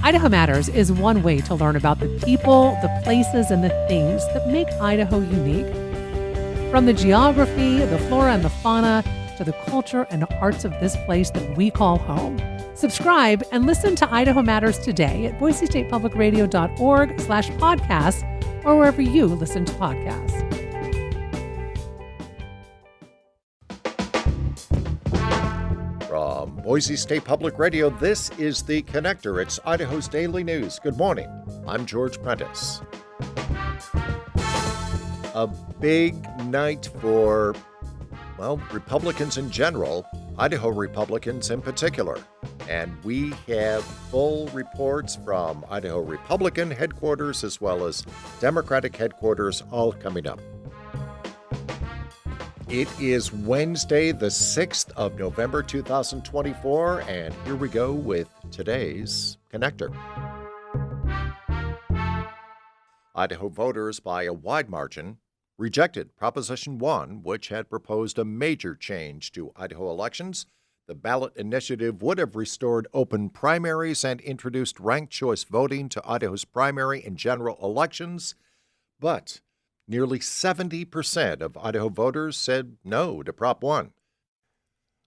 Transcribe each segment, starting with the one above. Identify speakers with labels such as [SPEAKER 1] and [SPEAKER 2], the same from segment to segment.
[SPEAKER 1] Idaho Matters is one way to learn about the people, the places, and the things that make Idaho unique. From the geography, the flora and the fauna, to the culture and arts of this place that we call home. Subscribe and listen to Idaho Matters today at boisestatepublicradio.org/podcasts or wherever you listen to podcasts.
[SPEAKER 2] From Boise State Public Radio, this is The Connector. It's Idaho's daily news. Good morning. I'm George Prentice. A big night for, Republicans in general, Idaho Republicans in particular. And we have full reports from Idaho Republican headquarters as well as Democratic headquarters all coming up. It is Wednesday, the 6th of November, 2024, and here we go with today's Connector. Idaho voters, by a wide margin, rejected Proposition 1, which had proposed a major change to Idaho elections. The ballot initiative would have restored open primaries and introduced ranked choice voting to Idaho's primary and general elections, but nearly 70% of Idaho voters said no to Prop 1.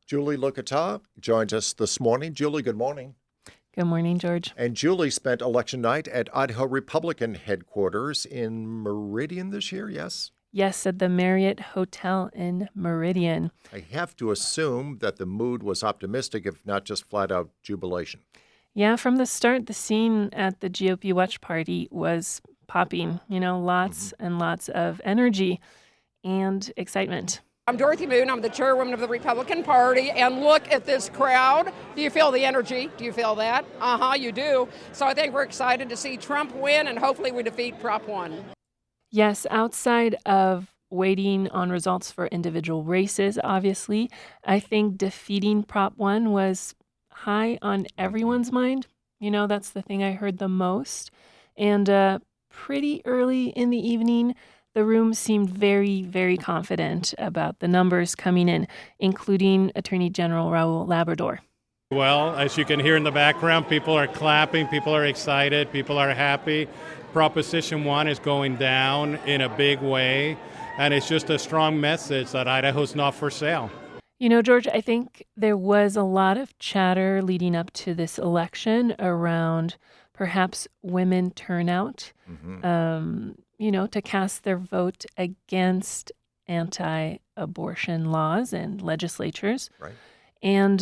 [SPEAKER 2] Julie Lukata joins us this morning. Julie, good morning.
[SPEAKER 3] Good morning, George.
[SPEAKER 2] And Julie spent election night at Idaho Republican headquarters in Meridian this year, yes?
[SPEAKER 3] Yes, at the Marriott Hotel in Meridian.
[SPEAKER 2] I have to assume that the mood was optimistic, if not just flat-out jubilation.
[SPEAKER 3] Yeah, from the start, the scene at the GOP watch party was popping, lots and lots of energy and excitement.
[SPEAKER 4] I'm Dorothy Moon. I'm the chairwoman of the Republican Party. And look at this crowd. Do you feel the energy? Do you feel that? You do. So I think we're excited to see Trump win, and hopefully we defeat Prop 1.
[SPEAKER 3] Yes, outside of waiting on results for individual races, obviously, I think defeating Prop 1 was high on everyone's mind. That's the thing I heard the most. And pretty early in the evening, the room seemed very, very confident about the numbers coming in, including Attorney General Raul Labrador.
[SPEAKER 5] Well, as you can hear in the background, people are clapping, people are excited, people are happy. Proposition 1 is going down in a big way, and it's just a strong message that Idaho's not for sale.
[SPEAKER 3] George, I think there was a lot of chatter leading up to this election around perhaps women turnout, to cast their vote against anti-abortion laws and legislatures.
[SPEAKER 2] Right.
[SPEAKER 3] And,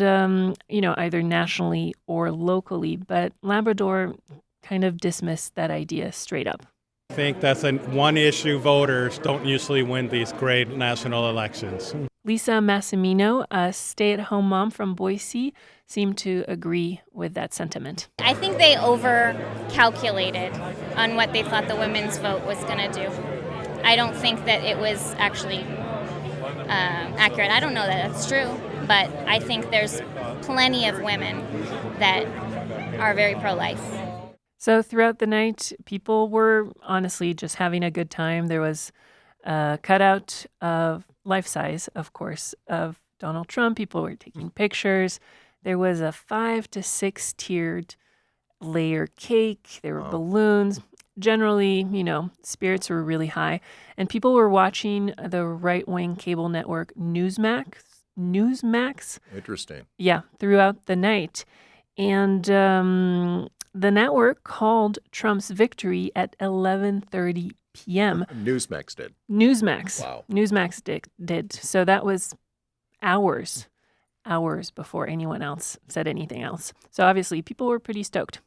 [SPEAKER 3] either nationally or locally. But Labrador kind of dismissed that idea straight up.
[SPEAKER 5] I think that's one issue. Voters don't usually win these great national elections.
[SPEAKER 3] Lisa Massimino, a stay-at-home mom from Boise, seemed to agree with that sentiment.
[SPEAKER 6] I think they over-calculated on what they thought the women's vote was going to do. I don't think that it was actually accurate. I don't know that that's true, but I think there's plenty of women that are very pro-life.
[SPEAKER 3] So throughout the night, people were honestly just having a good time. There was a cutout of life-size, of course, of Donald Trump. People were taking pictures. There was a 5 to 6 tiered layer cake. There were balloons. Generally, spirits were really high. And people were watching the right-wing cable network Newsmax.
[SPEAKER 2] Interesting.
[SPEAKER 3] Yeah, throughout the night. And the network called Trump's victory at 11:30 p.m.
[SPEAKER 2] Newsmax did.
[SPEAKER 3] Newsmax.
[SPEAKER 2] Wow.
[SPEAKER 3] Newsmax did. So that was hours before anyone else said anything else. So obviously people were pretty stoked.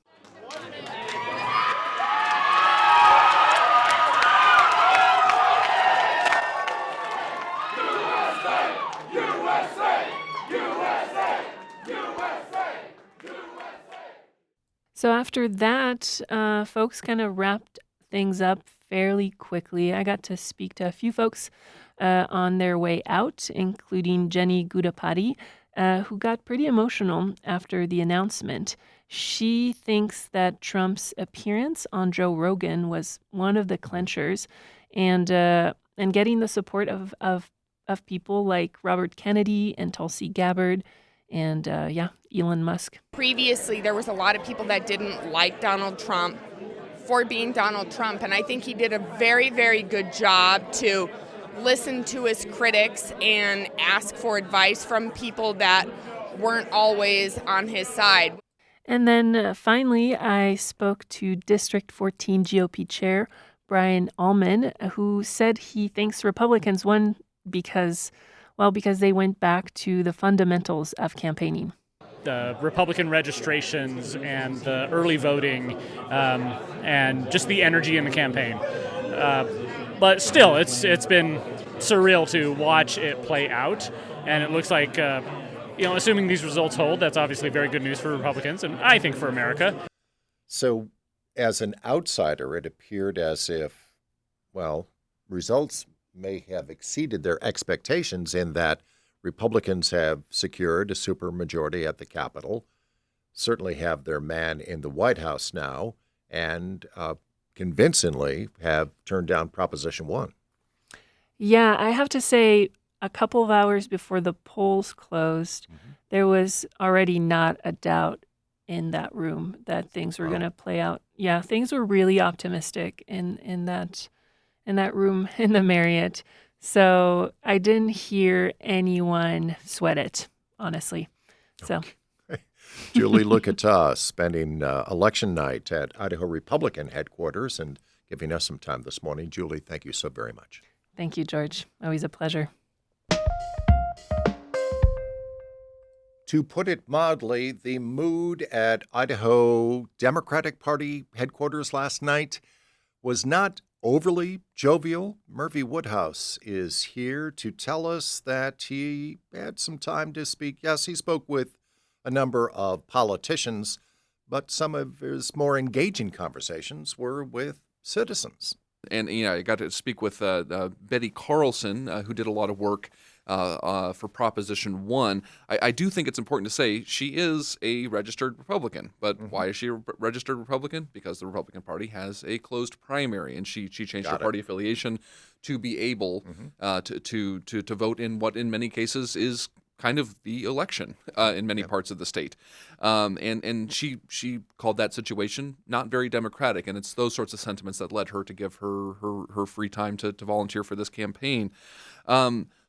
[SPEAKER 3] So after that, folks kind of wrapped things up fairly quickly. I got to speak to a few folks on their way out, including Jenny Gudapati, who got pretty emotional after the announcement. She thinks that Trump's appearance on Joe Rogan was one of the clinchers, and getting the support of people like Robert Kennedy and Tulsi Gabbard And Elon Musk.
[SPEAKER 7] Previously, there was a lot of people that didn't like Donald Trump for being Donald Trump, and I think he did a very, very good job to listen to his critics and ask for advice from people that weren't always on his side.
[SPEAKER 3] And then finally, I spoke to District 14 GOP Chair Brian Allman, who said he thinks Republicans won because they went back to the fundamentals of campaigning.
[SPEAKER 8] The Republican registrations and the early voting and just the energy in the campaign. But still, it's been surreal to watch it play out, and it looks like, assuming these results hold, that's obviously very good news for Republicans, and I think for America.
[SPEAKER 2] So, as an outsider, it appeared as if, results may have exceeded their expectations in that Republicans have secured a supermajority at the Capitol, certainly have their man in the White House now, and convincingly have turned down Proposition 1.
[SPEAKER 3] Yeah, I have to say, a couple of hours before the polls closed, there was already not a doubt in that room that things were going to play out. Yeah, things were really optimistic in that room in the Marriott. So I didn't hear anyone sweat it, honestly. So,
[SPEAKER 2] Julie, look at us spending election night at Idaho Republican headquarters and giving us some time this morning. Julie, thank you so very much.
[SPEAKER 3] Thank you, George. Always a pleasure.
[SPEAKER 2] To put it mildly, the mood at Idaho Democratic Party headquarters last night was not overly jovial. Murphy Woodhouse is here to tell us that he had some time to speak. Yes, he spoke with a number of politicians, but some of his more engaging conversations were with citizens.
[SPEAKER 9] And, I got to speak with Betty Carlson, who did a lot of work for Proposition 1. I do think it's important to say she is a registered Republican. But why is she a registered Republican? Because the Republican Party has a closed primary, and she changed her party affiliation to be able to vote in what in many cases is kind of the election in many parts of the state. And she called that situation not very democratic, and it's those sorts of sentiments that led her to give her free time to volunteer for this campaign.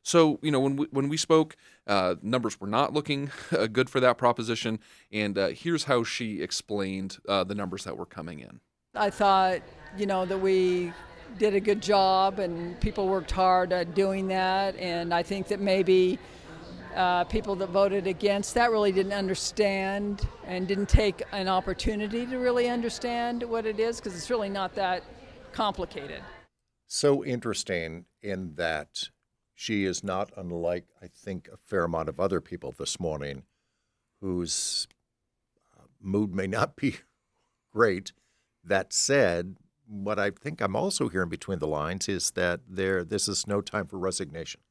[SPEAKER 9] So, when we spoke, numbers were not looking good for that proposition, and here's how she explained the numbers that were coming in.
[SPEAKER 10] I thought, that we did a good job and people worked hard at doing that, and I think that maybe people that voted against that really didn't understand and didn't take an opportunity to really understand what it is, because it's really not that complicated.
[SPEAKER 2] So interesting in that she is not unlike, I think, a fair amount of other people this morning whose mood may not be great. That said, what I think I'm also hearing between the lines is that this is no time for resignation.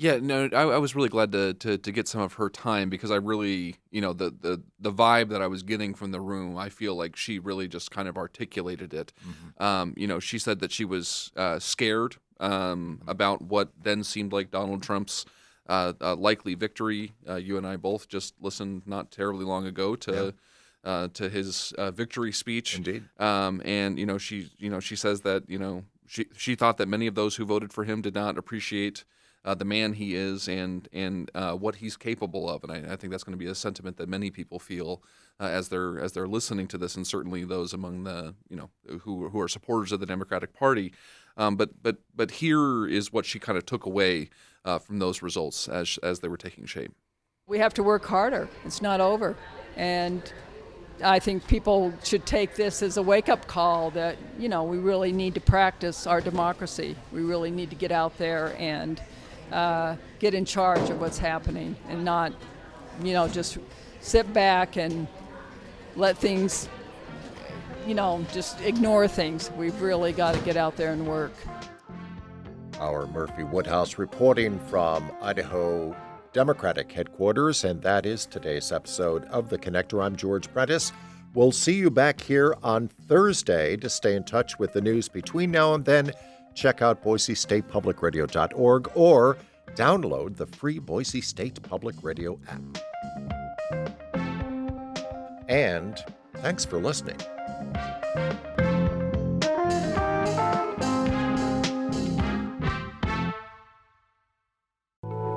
[SPEAKER 9] Yeah, no, I was really glad to get some of her time, because I really, the vibe that I was getting from the room, I feel like she really just kind of articulated it. She said that she was scared about what then seemed like Donald Trump's likely victory. You and I both just listened not terribly long ago to his victory speech.
[SPEAKER 2] Indeed.
[SPEAKER 9] And she says that she thought that many of those who voted for him did not appreciate the man he is and what he's capable of, and I think that's going to be a sentiment that many people feel as they're listening to this, and certainly those among the who are supporters of the Democratic Party. But here is what she kind of took away from those results as they were taking shape.
[SPEAKER 10] We have to work harder. It's not over, and I think people should take this as a wake-up call that we really need to practice our democracy. We really need to get out there and get in charge of what's happening, and not, just sit back and let things, just ignore things. We've really got to get out there and work.
[SPEAKER 2] Our Murphy Woodhouse reporting from Idaho Democratic headquarters, and that is today's episode of The Connector. I'm George Prentice. We'll see you back here on Thursday. To stay in touch with the news between now and then, check out BoiseStatePublicRadio.org or download the free Boise State Public Radio app. And thanks for listening.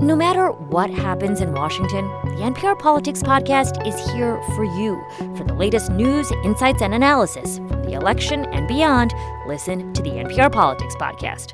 [SPEAKER 11] No matter what happens in Washington, the NPR Politics Podcast is here for you. For the latest news, insights, and analysis from the election and beyond, listen to the NPR Politics Podcast.